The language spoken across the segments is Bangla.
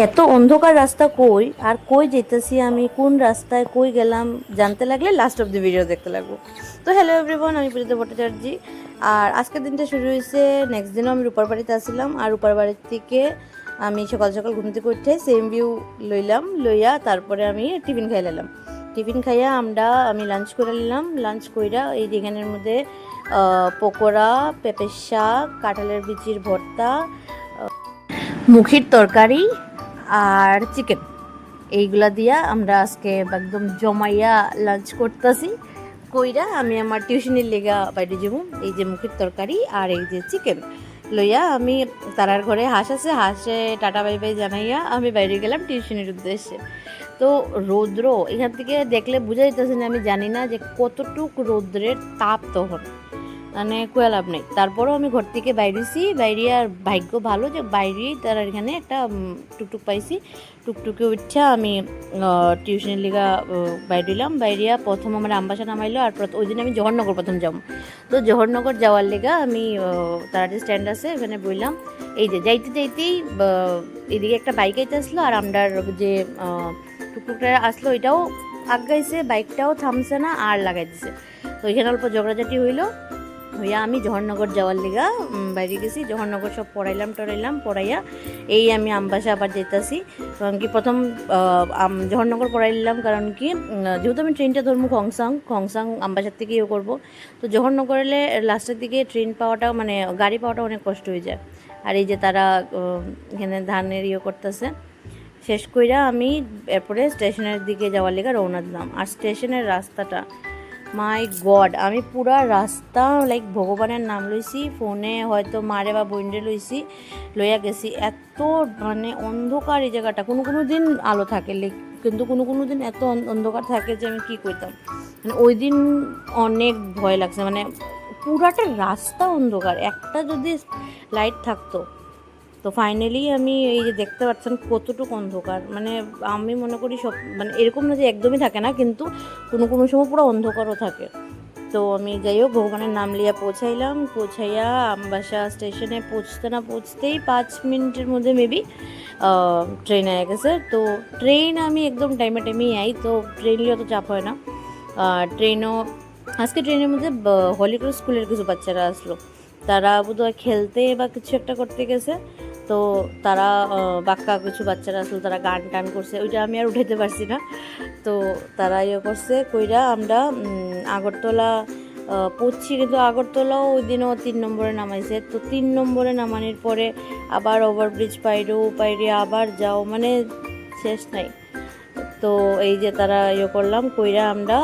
এত অন্ধকার রাস্তা কই আর কই যেতেছি আমি, কোন রাস্তায় কই গেলাম জানতে লাগলে লাস্ট অফ দি ভিডিও দেখতে লাগবো। তো হ্যালো এভরিওয়ান, আমি পূজিতা ভট্টাচার্য। আর আজকের দিনটা শুরু হয়েছে, নেক্সট দিনও আমি রূপার বাড়িতে আসছিলাম। আর রূপার বাড়ির থেকে আমি সকাল সকাল ঘুম থেকে উঠে সেম ভিউ লইয়া তারপরে আমি টিফিন খাই নিলাম। টিফিন খাইয়া আমি লাঞ্চ করে নিলাম। লাঞ্চ কইরা এই যেখানের মধ্যে পকোড়া, পেঁপের শাক, কাঁঠালের বিচির ভর্তা, মুখির তরকারি আর চিকেন, এইগুলা দিয়া আমরা আজকে একদম জমাইয়া লাঞ্চ করতেছি। কইরা আমি আমার টিউশনির লেগা বাইরে যাবো। এই যে মুখির তরকারি আর এই যে চিকেন লইয়া আমি তারার ঘরে হাঁস আছে, হাঁসে টাটা বাই বাই জানাইয়া আমি বাইরে গেলাম টিউশনির উদ্দেশ্যে। তো রৌদ্র এখান থেকে দেখলে বোঝা যাইতেছে না, আমি জানি না যে কতটুক রৌদ্রের তাপ তখন, মানে কোয়া লাভ নেই। তারপরেও আমি ঘর থেকে বাইরেছি, বাইরে আর ভাগ্য ভালো যে বাইরেই তারা এখানে একটা টুকটুক পাইছি। টুকটুকে উঠছা আমি টিউশনের লিগা বাইরিলাম। বাইরিয়া প্রথম আমার আমবাসা নামাইলো। আর ওই দিন আমি জওহরনগর প্রথম যাব। তো জওহরনগর যাওয়ার লিগা আমি তার যে স্ট্যান্ড আছে ওখানে বললাম। এই যে যাইতে যাইতেই এদিকে একটা বাইক আইতে আসলো, আর আমরার যে টুকটুকটা আসলো ওইটাও আগাইছে, বাইকটাও থামছে না আর লাগাই দিছে। তো এখানে অল্প ঝগড়াঝাটি হইলো। হইয়া আমি জওহরনগর যাওয়ার লিগা বাইরে গেছি। জওহরনগর সব পড়াইয়া এই আমি আমবাসা আবার যেতেছি। কারণ কি প্রথম জওহরনগর পড়াইলাম, কারণ কি যেহেতু আমি ট্রেনটা ধরবো খংসাং আমবাসার থেকে ইয়ে করবো। তো জওহরনগরে লাস্টের দিকে ট্রেন পাওয়াটা মানে গাড়ি পাওয়াটা অনেক কষ্ট হয়ে যায়। আর এই যে তারা এখানে ধানের ইয়ে করতেছে। শেষ কইরা আমি এরপরে স্টেশনের দিকে যাওয়ার লিগা রওনা দিলাম। আর স্টেশনের রাস্তাটা, মাই গড, আমি পুরা রাস্তা লাইক ভগবানের নাম লইছি, ফোনে হয়তো মারে বা বইন্ডে লইয়া গেছি। এত মানে অন্ধকার এই জায়গাটা, কোনো দিন আলো থাকে কিন্তু কোনো দিন এত অন্ধকার থাকে যে আমি কি কইতাম। মানে ওই দিন অনেক ভয় লাগছে, মানে পুরাটা রাস্তা অন্ধকার, একটা যদি লাইট থাকতো। তো ফাইনালি আমি এই যে দেখতে পাচ্ছেন কতটুকু অন্ধকার, মানে আমি মনে করি সব মানে এরকম না যে একদমই থাকে না, কিন্তু কোনো সময় পুরো অন্ধকারও থাকে। তো আমি যাই হোক ভগবানের নাম লিয়া পৌঁছাইয়া আমবাসা স্টেশনে পৌঁছতে না পৌঁছতেই 5 মিনিটের মধ্যে মেবি ট্রেন এসে গেছে। তো ট্রেন আমি একদম টাইমেই আই, তো ট্রেন লিয়ে অত চাপ হয় না। ট্রেনও আজকে ট্রেনের মধ্যে হলিক্রস স্কুলের কিছু বাচ্চারা আসলো। তারা বোধহয় খেলতে বা কিছু একটা করতে গেছে। তো তারা বাক্কা কিছু বাচ্চারা আসলো, তারা গান টান করছে, ওইটা আমি আর উঠাইতে পারছি না। তো তারা ইয়ে করছে কইরা আমরা আগরতলা পড়ছি, কিন্তু আগরতলাও ওই দিনও 3 নম্বরে নামাইছে। তো 3 নম্বরে নামানোর পরে আবার ওভারব্রিজ পাইরে আবার যাও, মানে শেষ নাই। তো এই যে তারা ইয়ে করলাম কইরা আমরা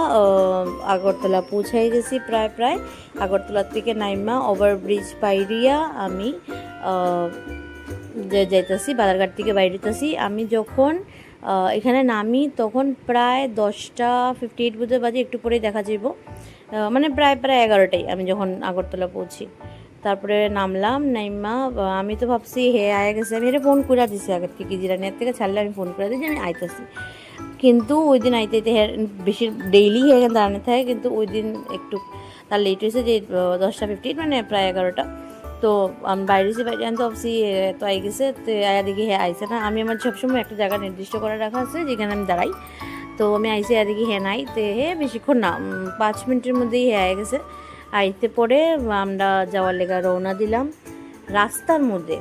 আগরতলা পৌঁছাই গেছি। প্রায় আগরতলার থেকে নাইমা ওভারব্রিজ পাইরিয়া আমি যে যাইতেছি বাজারঘাট থেকে বাইরেতেছি। আমি যখন এখানে নামি তখন প্রায় 10:58 বোধহয় বাজে, একটু পরেই দেখা যাব। মানে প্রায় 11টাই আমি যখন আগরতলা পৌঁছি। তারপরে নাইমা আমি তো ভাবছি হে আয়া গেছে, আমি এটা ফোন করে দিছি আগের থেকে, জিরানিয়ার থেকে ছাড়লে আমি ফোন করে দিই যে আমি আইতেছি। কিন্তু ওই দিন আইতে বেশি ডেইলি এখানে দাঁড়ানো থাকে, কিন্তু ওই দিন একটু তার লেট হয়েছে, যে 10:58 মানে প্রায় 11টা। তো আমি বাইরে আনতে ভাবছি তো আই গেছে, তো আয়া দেখি হ্যাঁ আইসে না। আমি আমার সবসময় একটা জায়গা নির্দিষ্ট করে রাখা আছে যেখানে আমি দাঁড়াই। তো আমি আইসে দেখি হ্যাঁ নাই, তো বেশিক্ষণ না, 5 মিনিটের মধ্যেই আয়া গেছে। আইতে পরে আমরা যাওয়ার লেগা রওনা দিলাম রাস্তার মধ্যে।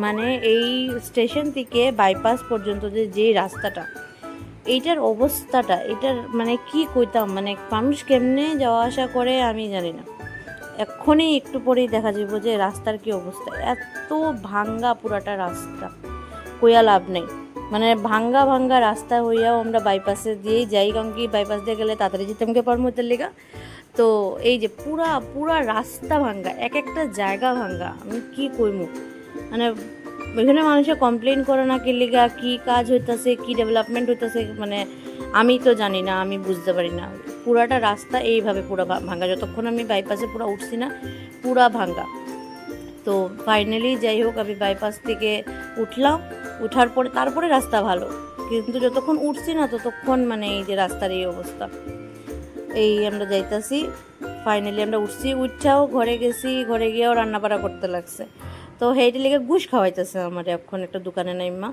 মানে এই স্টেশন থেকে বাইপাস পর্যন্ত যে রাস্তাটা, এইটার অবস্থাটা, এটার মানে কি কইতাম, মানে মানুষ কেমনে যাওয়া আসা করে আমি জানি না। এক্ষুনি একটু পরেই দেখা যাবে যে রাস্তার কি অবস্থা, এত ভাঙ্গা পুরাটা রাস্তা, কইয়া লাভ নেই। মানে ভাঙ্গা রাস্তা হইয়াও আমরা বাইপাসে দিয়েই যাই, কারণ কি বাইপাস দিয়ে গেলে তাড়াতাড়ি যেতামকে পারবো এটার লেগা। তো এই যে পুরা রাস্তা ভাঙ্গা, এক একটা জায়গা ভাঙ্গা, আমি কি কইমু। মানে এখানে মানুষে কমপ্লেন করে না কি লিগা, কি কাজ হইতেছে, কি ডেভেলপমেন্ট হইতেছে, মানে আমি তো জানি না, আমি বুঝতে পারি না। পুরাটা রাস্তা এইভাবে পুরা ভাঙ্গা, যতক্ষণ আমি বাইপাসে পুরা উঠছি না পুরা ভাঙ্গা। তো ফাইনালি যাই হোক আমি বাইপাস থেকে উঠলাম, উঠার পরে তারপরে রাস্তা ভালো, কিন্তু যতক্ষণ উঠছি না ততক্ষণ মানে এই যে রাস্তার এই অবস্থা। এই আমরা যাইতাছি, ফাইনালি আমরা উঠছি, উঠাও ঘরে গেছি, ঘরে গিয়েও রান্নাবাড়া করতে লাগছে। তো তো সেইটা লেগে ঘুষ খাওয়াইতেছে আমার এখন একটা দোকানে নাইমা।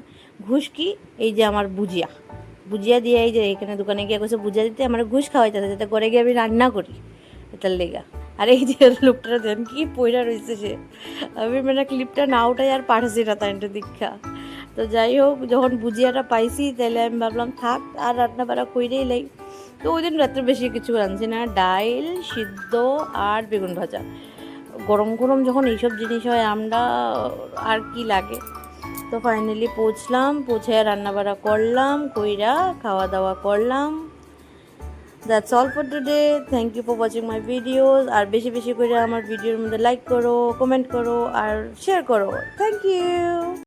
ঘুষ কি, এই যে আমার বুজিয়া বুজিয়া দিয়ে, এই যে এখানে দোকানে গিয়ে কইছে বুজিয়া দিতে, আমার ঘুষ খাওয়াইতেছে যাতে ঘরে গিয়ে আমি রান্না করি এটার লেগা। আর এই যে লোকটা দেন কি পয়রা রয়েছে সে, আমি মানে ক্লিপটা না উঠাই আর পাঠাচ্ছি না তাই দীক্ষা। তো যাই হোক, যখন বুজিয়াটা পাইছি তাহলে আমি ভাবলাম থাক আর রান্না বাড়া কইরেই লাই। তো ওই দিন রাত্রে বেশি কিছু রাঁধছি না, ডাইল সিদ্ধ আর বেগুন ভাজা। গরম গরম যখন এইসব জিনিস হয় আমরা আর কি লাগে। তো ফাইনালি পৌঁছলাম, পৌঁছে রান্নাবাড়া করলাম, কইরা খাওয়া দাওয়া করলাম। That's all for today. Thank you for watching my videos. আর বেশি বেশি করে আমার ভিডিওর মধ্যে লাইক করো, কমেন্ট করো আর শেয়ার করো। Thank you.